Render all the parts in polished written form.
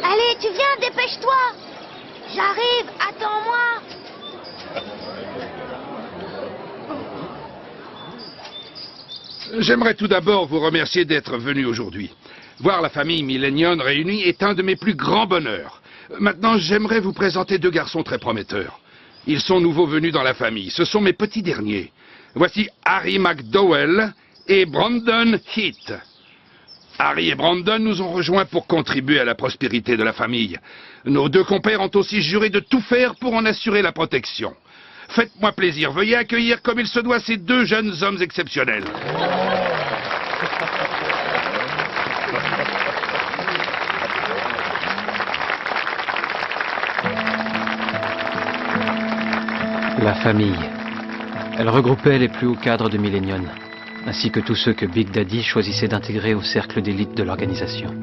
Allez, tu viens, dépêche-toi. J'arrive, attends-moi. J'aimerais tout d'abord vous remercier d'être venu aujourd'hui. Voir la famille Millennium réunie est un de mes plus grands bonheurs. Maintenant, j'aimerais vous présenter deux garçons très prometteurs. Ils sont nouveaux venus dans la famille. Ce sont mes petits derniers. Voici Harry McDowell et Brandon Heath. Harry et Brandon nous ont rejoints pour contribuer à la prospérité de la famille. Nos deux compères ont aussi juré de tout faire pour en assurer la protection. Faites-moi plaisir, veuillez accueillir comme il se doit ces deux jeunes hommes exceptionnels. La famille. Elle regroupait les plus hauts cadres de Millennium, ainsi que tous ceux que Big Daddy choisissait d'intégrer au cercle d'élite de l'organisation.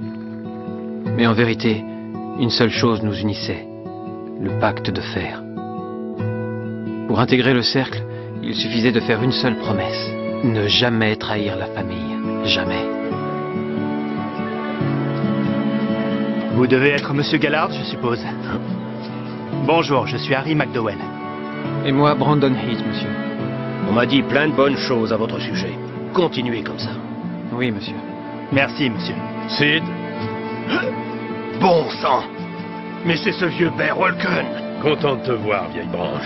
Mais en vérité, une seule chose nous unissait, le pacte de fer. Pour intégrer le cercle, il suffisait de faire une seule promesse, ne jamais trahir la famille, jamais. Vous devez être Monsieur Gallard, je suppose. Bonjour, je suis Harry McDowell. Et moi, Brandon Heath, monsieur. On m'a dit plein de bonnes choses à votre sujet. Continuez comme ça. Oui, monsieur. Merci, monsieur. Sid? Bon sang! Mais c'est ce vieux Bear Walken! Content de te voir, vieille branche.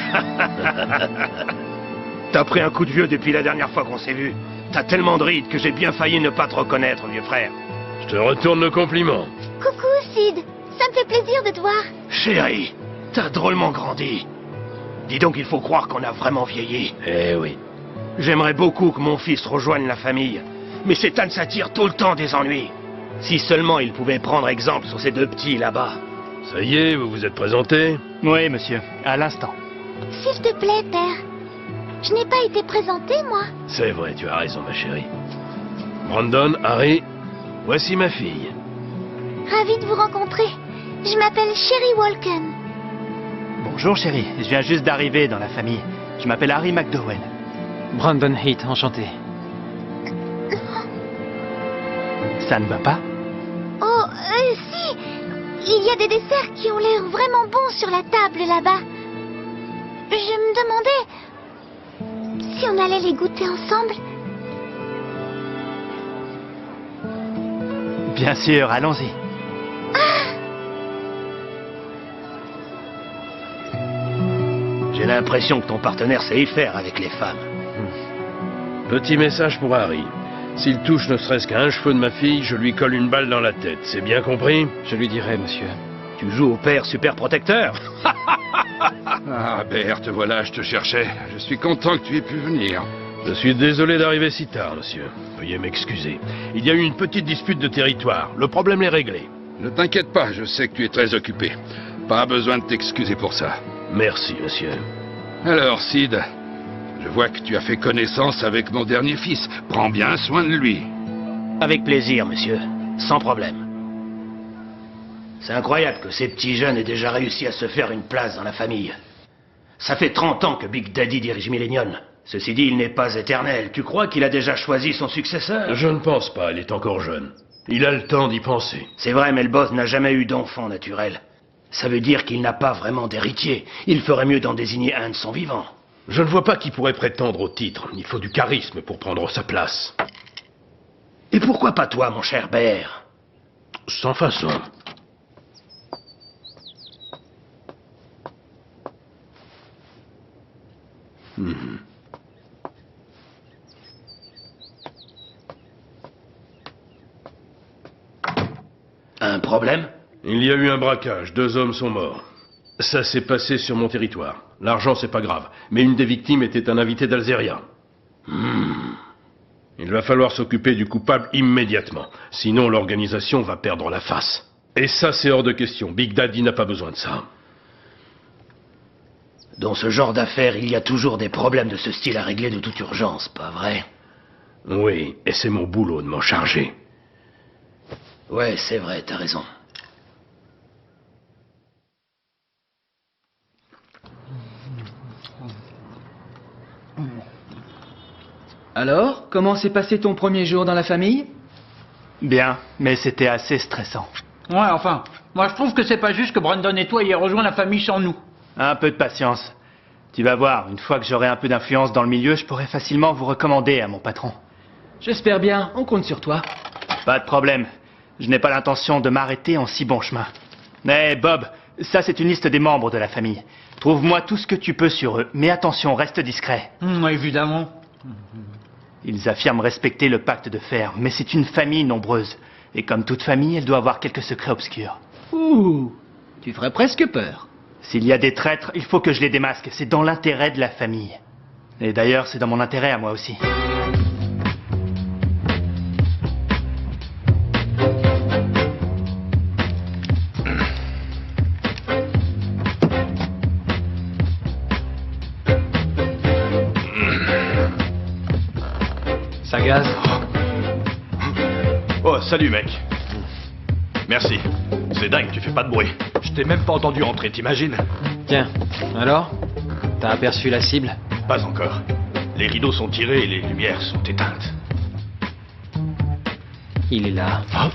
T'as pris un coup de vieux depuis la dernière fois qu'on s'est vu. T'as tellement de rides que j'ai bien failli ne pas te reconnaître, vieux frère. Je te retourne le compliment. Coucou, Sid. Ça me fait plaisir de te voir. Chérie, t'as drôlement grandi. Dis donc, il faut croire qu'on a vraiment vieilli. Eh oui. J'aimerais beaucoup que mon fils rejoigne la famille. Mais cet âne s'attire tout le temps des ennuis. Si seulement il pouvait prendre exemple sur ces deux petits là-bas. Ça y est, vous vous êtes présenté? Oui, monsieur, à l'instant. S'il te plaît, père. Je n'ai pas été présentée, moi. C'est vrai, tu as raison, ma chérie. Brandon, Harry, voici ma fille. Ravie de vous rencontrer. Je m'appelle Sherry Walken. Bonjour, chérie. Je viens juste d'arriver dans la famille. Je m'appelle Harry McDowell. Brandon Heath, enchanté. Ça ne va pas? Oh, si. Il y a des desserts qui ont l'air vraiment bons sur la table là-bas. Je me demandais si on allait les goûter ensemble. Bien sûr, allons-y. J'ai l'impression que ton partenaire sait y faire avec les femmes. Petit message pour Harry. S'il touche ne serait-ce qu'à un cheveu de ma fille, je lui colle une balle dans la tête. C'est bien compris? Je lui dirai, monsieur. Tu joues au père super protecteur? Ah, Bert, te voilà, je te cherchais. Je suis content que tu aies pu venir. Je suis désolé d'arriver si tard, monsieur. Veuillez m'excuser. Il y a eu une petite dispute de territoire. Le problème est réglé. Ne t'inquiète pas, je sais que tu es très occupé. Pas besoin de t'excuser pour ça. Merci, monsieur. Alors, Sid, je vois que tu as fait connaissance avec mon dernier fils. Prends bien soin de lui. Avec plaisir, monsieur. Sans problème. C'est incroyable que ces petits jeunes aient déjà réussi à se faire une place dans la famille. Ça fait 30 ans que Big Daddy dirige Millennium. Ceci dit, il n'est pas éternel. Tu crois qu'il a déjà choisi son successeur? Je ne pense pas, il est encore jeune. Il a le temps d'y penser. C'est vrai, mais le boss n'a jamais eu d'enfant naturel. Ça veut dire qu'il n'a pas vraiment d'héritier. Il ferait mieux d'en désigner un de son vivant. Je ne vois pas qui pourrait prétendre au titre. Il faut du charisme pour prendre sa place. Et pourquoi pas toi, mon cher Bear? Sans façon. Un problème? Il y a eu un braquage, 2 hommes sont morts. Ça s'est passé sur mon territoire. L'argent, c'est pas grave. Mais une des victimes était un invité d'Alzéria. Il va falloir s'occuper du coupable immédiatement. Sinon, l'organisation va perdre la face. Et ça, c'est hors de question. Big Daddy n'a pas besoin de ça. Dans ce genre d'affaires, il y a toujours des problèmes de ce style à régler de toute urgence, pas vrai? Oui, et c'est mon boulot de m'en charger. Ouais, c'est vrai, t'as raison. Alors, comment s'est passé ton premier jour dans la famille? Bien, mais c'était assez stressant. Ouais, enfin, moi je trouve que c'est pas juste que Brandon et toi ayez rejoint la famille sans nous. Un peu de patience. Tu vas voir, une fois que j'aurai un peu d'influence dans le milieu, je pourrai facilement vous recommander à mon patron. J'espère bien, on compte sur toi. Pas de problème. Je n'ai pas l'intention de m'arrêter en si bon chemin. Mais Bob, ça c'est une liste des membres de la famille. Trouve-moi tout ce que tu peux sur eux, mais attention, reste discret. Évidemment. Ils affirment respecter le pacte de fer, mais c'est une famille nombreuse. Et comme toute famille, elle doit avoir quelques secrets obscurs. Ouh, tu ferais presque peur. S'il y a des traîtres, il faut que je les démasque. C'est dans l'intérêt de la famille. Et d'ailleurs, c'est dans mon intérêt à moi aussi. Ça gaze. Oh, salut mec. Merci. C'est dingue, tu fais pas de bruit. Je t'ai même pas entendu entrer, t'imagines? Tiens, alors? T'as aperçu la cible? Pas encore. Les rideaux sont tirés et les lumières sont éteintes. Il est là. Oh.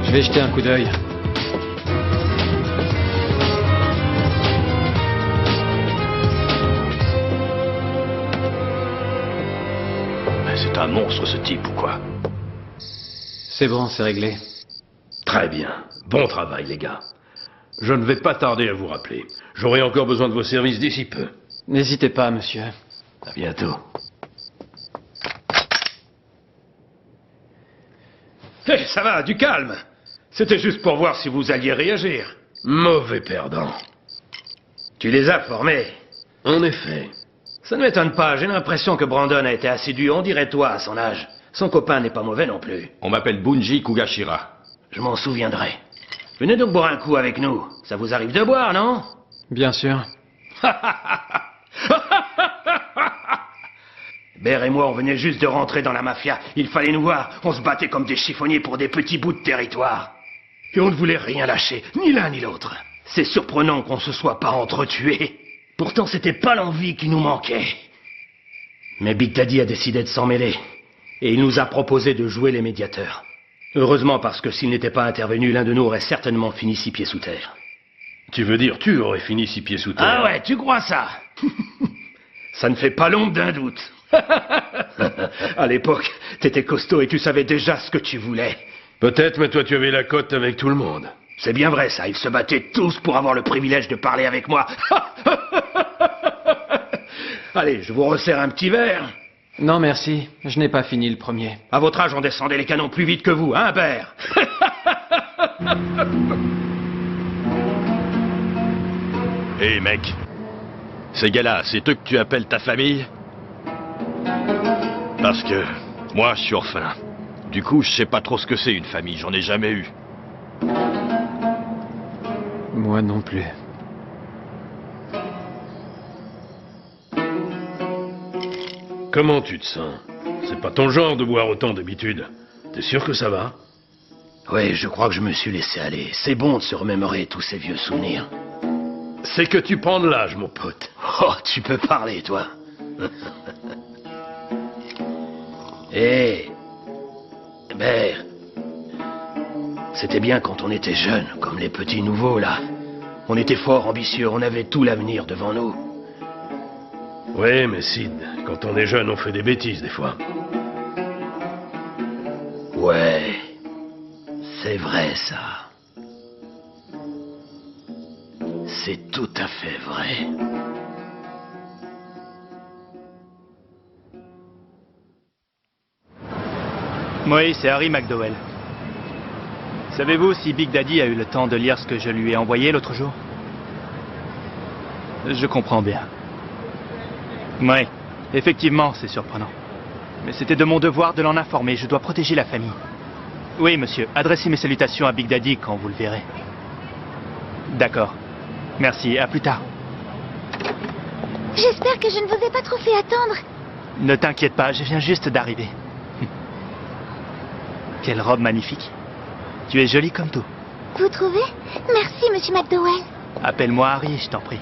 Je vais jeter un coup d'œil. C'est un monstre ce type ou quoi? C'est bon, c'est réglé. Très bien. Bon travail, les gars. Je ne vais pas tarder à vous rappeler. J'aurai encore besoin de vos services d'ici peu. N'hésitez pas, monsieur. À bientôt. Hé, ça va, du calme. C'était juste pour voir si vous alliez réagir. Mauvais perdant. Tu les as formés. En effet. Ça ne m'étonne pas, j'ai l'impression que Brandon a été assidu, on dirait toi à son âge. Son copain n'est pas mauvais non plus. On m'appelle Bunji Kugashira. Je m'en souviendrai. Venez donc boire un coup avec nous. Ça vous arrive de boire, non? Bien sûr. Bear et moi, on venait juste de rentrer dans la mafia. Il fallait nous voir. On se battait comme des chiffonniers pour des petits bouts de territoire. Et on ne voulait rien lâcher, ni l'un ni l'autre. C'est surprenant qu'on se soit pas entretués. Pourtant, c'était pas l'envie qui nous manquait. Mais Big Daddy a décidé de s'en mêler. Et il nous a proposé de jouer les médiateurs. Heureusement, parce que s'il n'était pas intervenu, l'un de nous aurait certainement fini 6 pieds sous terre. Tu veux dire, tu aurais fini 6 pieds sous terre? Ah ouais, tu crois ça? Ça ne fait pas l'ombre d'un doute. À l'époque, t'étais costaud et tu savais déjà ce que tu voulais. Peut-être, mais toi tu avais la cote avec tout le monde. C'est bien vrai ça, ils se battaient tous pour avoir le privilège de parler avec moi. Allez, je vous resserre un petit verre. Non, merci. Je n'ai pas fini le premier. À votre âge, on descendait les canons plus vite que vous, hein, Bear? Hé mec, ces gars-là, c'est eux que tu appelles ta famille? Parce que moi, je suis orphelin. Du coup, je sais pas trop ce que c'est une famille, j'en ai jamais eu. Moi non plus. Comment tu te sens? C'est pas ton genre de boire autant d'habitude. T'es sûr que ça va? Oui, je crois que je me suis laissé aller. C'est bon de se remémorer tous ces vieux souvenirs. C'est que tu prends de l'âge, mon pote. Oh, tu peux parler, toi. Hé, Bear, c'était bien quand on était jeunes, comme les petits nouveaux, là. On était fort ambitieux, on avait tout l'avenir devant nous. Oui, mais Sid, quand on est jeune, on fait des bêtises, des fois. Ouais, c'est vrai, ça. C'est tout à fait vrai. Oui, c'est Harry McDowell. Savez-vous si Big Daddy a eu le temps de lire ce que je lui ai envoyé l'autre jour? Je comprends bien. Oui, effectivement, c'est surprenant. Mais c'était de mon devoir de l'en informer. Je dois protéger la famille. Oui, monsieur. Adressez mes salutations à Big Daddy quand vous le verrez. D'accord. Merci. À plus tard. J'espère que je ne vous ai pas trop fait attendre. Ne t'inquiète pas, je viens juste d'arriver. Quelle robe magnifique. Tu es jolie comme tout. Vous trouvez? Merci, monsieur McDowell. Appelle-moi Harry, je t'en prie.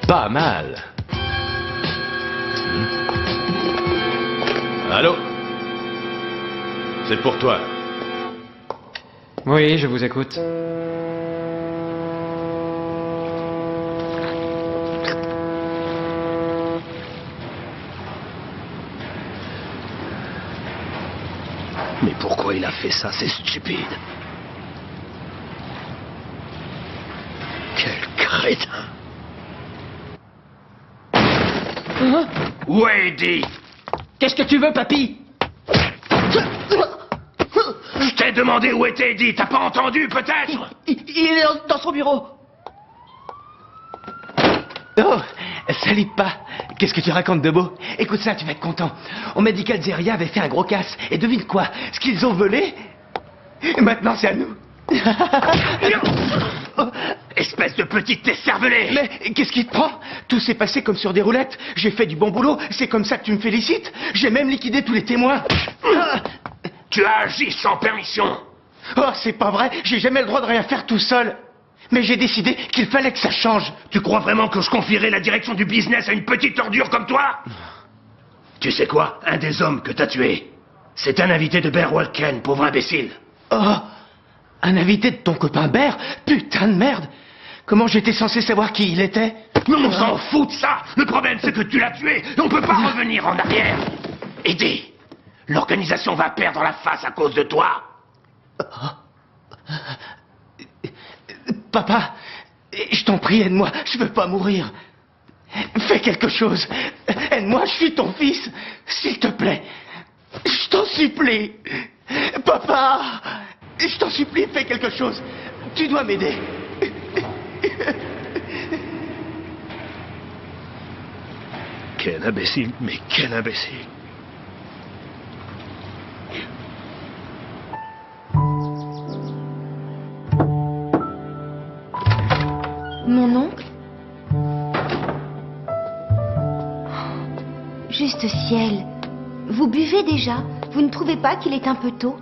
Pas mal. Allô? C'est pour toi. Oui, je vous écoute. Mais pourquoi il a fait ça? C'est stupide. Quel crétin. Où est Eddie? Qu'est-ce que tu veux, papy? Je t'ai demandé où était Eddie, t'as pas entendu peut-être? Il est dans son bureau. Oh, salut pas. Qu'est-ce que tu racontes de beau? Écoute ça, tu vas être content. On m'a dit qu'Alzeria avait fait un gros casse. Et devine quoi? Ce qu'ils ont volé, maintenant c'est à nous. Espèce de petite décervelée! Mais qu'est-ce qui te prend? Tout s'est passé comme sur des roulettes. J'ai fait du bon boulot, c'est comme ça que tu me félicites. J'ai même liquidé tous les témoins. Tu as agi sans permission! Oh, c'est pas vrai, j'ai jamais le droit de rien faire tout seul. Mais j'ai décidé qu'il fallait que ça change. Tu crois vraiment que je confierai la direction du business à une petite ordure comme toi? Tu sais quoi? Un des hommes que t'as tué, c'est un invité de Bear Walken, pauvre imbécile. Oh, un invité de ton copain Bear? Putain de merde. Comment j'étais censé savoir qui il était? Mais on s'en fout de ça! Le problème, c'est que tu l'as tué, et on peut pas revenir en arrière! Eddie, l'organisation va perdre la face à cause de toi! Papa, je t'en prie, aide-moi, je veux pas mourir. Fais quelque chose. Aide-moi, je suis ton fils. S'il te plaît. Je t'en supplie. Papa, je t'en supplie, fais quelque chose. Tu dois m'aider. Quel imbécile, mais quel imbécile! Mon oncle? Juste ciel. Vous buvez déjà? Vous ne trouvez pas qu'il est un peu tôt?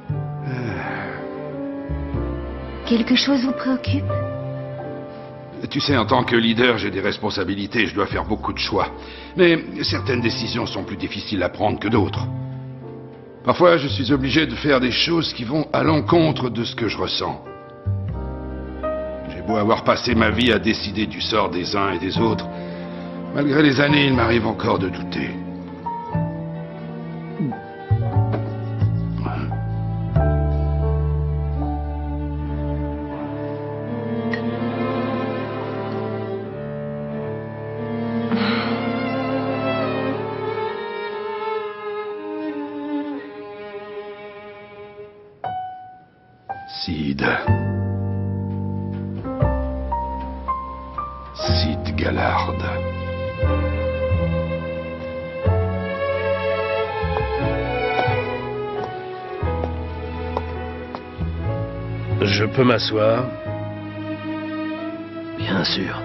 Quelque chose vous préoccupe? Tu sais, en tant que leader, j'ai des responsabilités, je dois faire beaucoup de choix. Mais certaines décisions sont plus difficiles à prendre que d'autres. Parfois, je suis obligé de faire des choses qui vont à l'encontre de ce que je ressens. J'ai beau avoir passé ma vie à décider du sort des uns et des autres, malgré les années, il m'arrive encore de douter. Sid. Sid Gallard. Je peux m'asseoir? Bien sûr.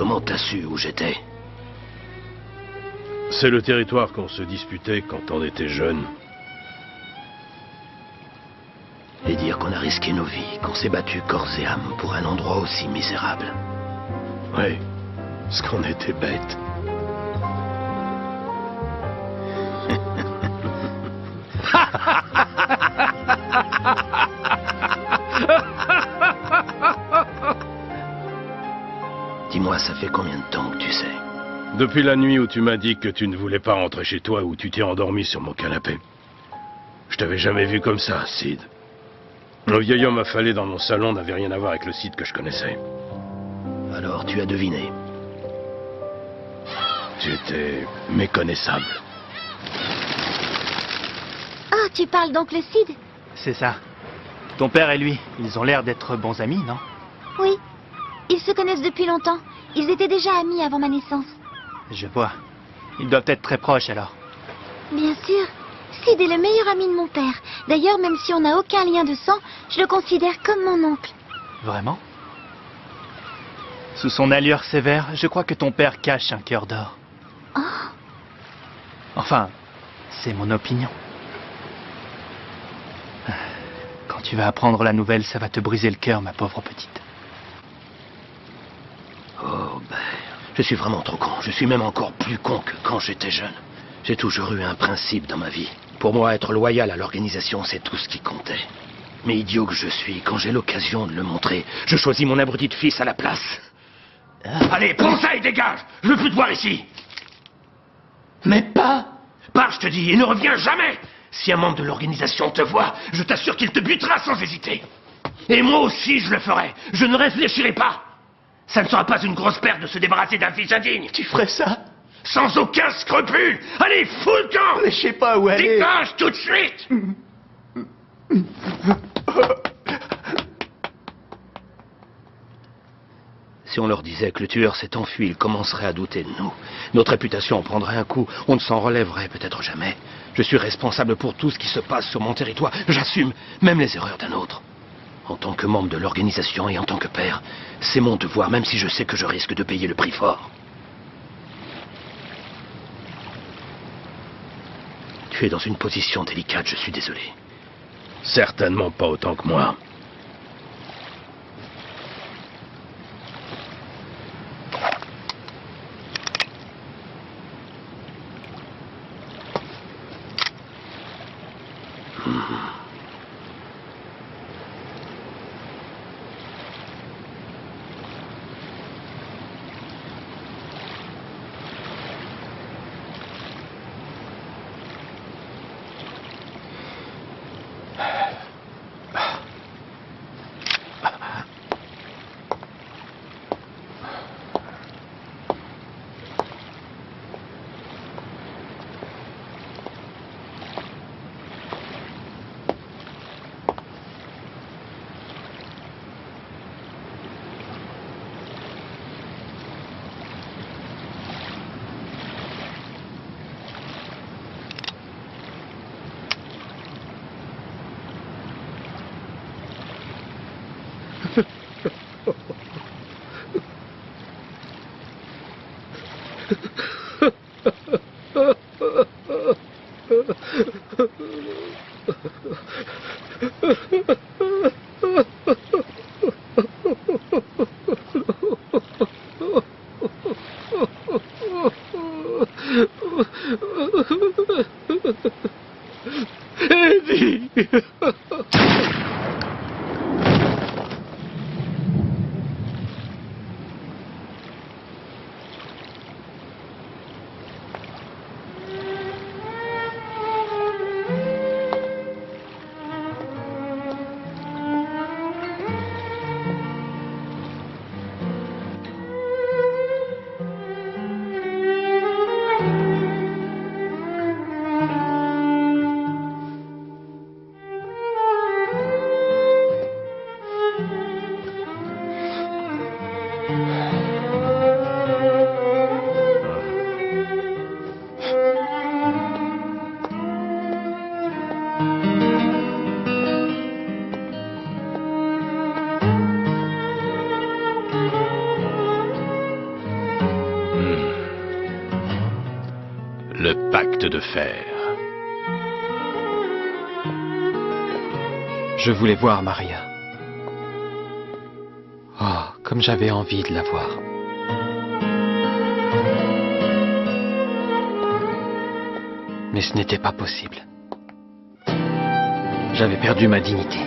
Comment t'as su où j'étais? C'est le territoire qu'on se disputait quand on était jeune. Et dire qu'on a risqué nos vies, qu'on s'est battu corps et âme pour un endroit aussi misérable. Oui, ce qu'on était bêtes. Dis-moi, ça fait combien de temps que tu sais? Depuis la nuit où tu m'as dit que tu ne voulais pas rentrer chez toi, où tu t'es endormi sur mon canapé. Je t'avais jamais vu comme ça, Sid. Le vieil homme affalé dans mon salon n'avait rien à voir avec le Sid que je connaissais. Alors tu as deviné. J'étais méconnaissable. Ah, tu parles d'oncle Sid? C'est ça. Ton père et lui, ils ont l'air d'être bons amis, non? Oui. Ils se connaissent depuis longtemps. Ils étaient déjà amis avant ma naissance. Je vois. Ils doivent être très proches alors. Bien sûr. Sid est le meilleur ami de mon père. D'ailleurs, même si on n'a aucun lien de sang, je le considère comme mon oncle. Vraiment? Sous son allure sévère, je crois que ton père cache un cœur d'or. Oh. Enfin, c'est mon opinion. Quand tu vas apprendre la nouvelle, ça va te briser le cœur, ma pauvre petite. Oh, ben, je suis vraiment trop con. Je suis même encore plus con que quand j'étais jeune. J'ai toujours eu un principe dans ma vie. Pour moi, être loyal à l'organisation, c'est tout ce qui comptait. Mais idiot que je suis, quand j'ai l'occasion de le montrer, je choisis mon abruti de fils à la place. Allez, prends ça et dégage! Je veux plus te voir ici! Mais pas... Pars, je te dis, et ne reviens jamais! Si un membre de l'organisation te voit, je t'assure qu'il te butera sans hésiter. Et moi aussi, je le ferai. Je ne réfléchirai pas. Ça ne sera pas une grosse perte de se débarrasser d'un fils indigne. Tu ferais ça? Sans aucun scrupule. Allez, fous le camp! Mais je sais pas où aller. Dégage tout de suite! Si on leur disait que le tueur s'est enfui, ils commenceraient à douter de nous. Notre réputation en prendrait un coup. On ne s'en relèverait peut-être jamais. Je suis responsable pour tout ce qui se passe sur mon territoire. J'assume même les erreurs d'un autre. En tant que membre de l'organisation et en tant que père, c'est mon devoir, même si je sais que je risque de payer le prix fort. Tu es dans une position délicate, je suis désolé. Certainement pas autant que moi. Le pacte de fer. Je voulais voir Maria. Oh, comme j'avais envie de la voir. Mais ce n'était pas possible. J'avais perdu ma dignité.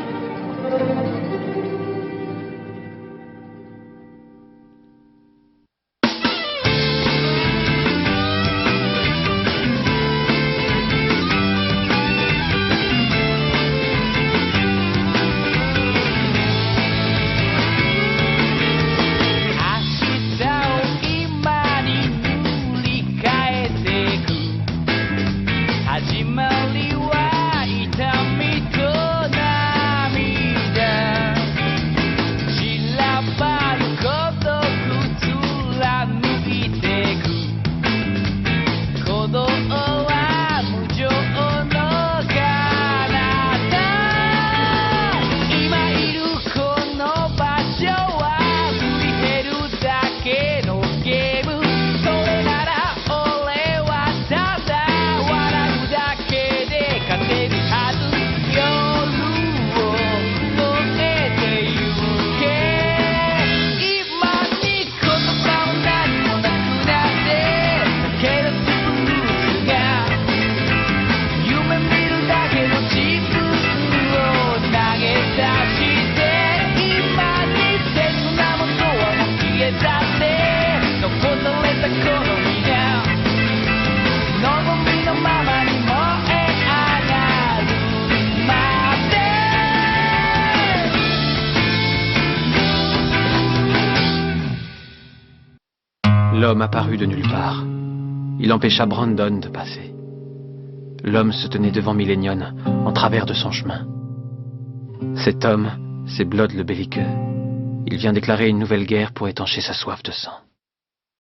L'homme apparut de nulle part. Il empêcha Brandon de passer. L'homme se tenait devant Millennium, en travers de son chemin. Cet homme, c'est Blood le belliqueux. Il vient déclarer une nouvelle guerre pour étancher sa soif de sang.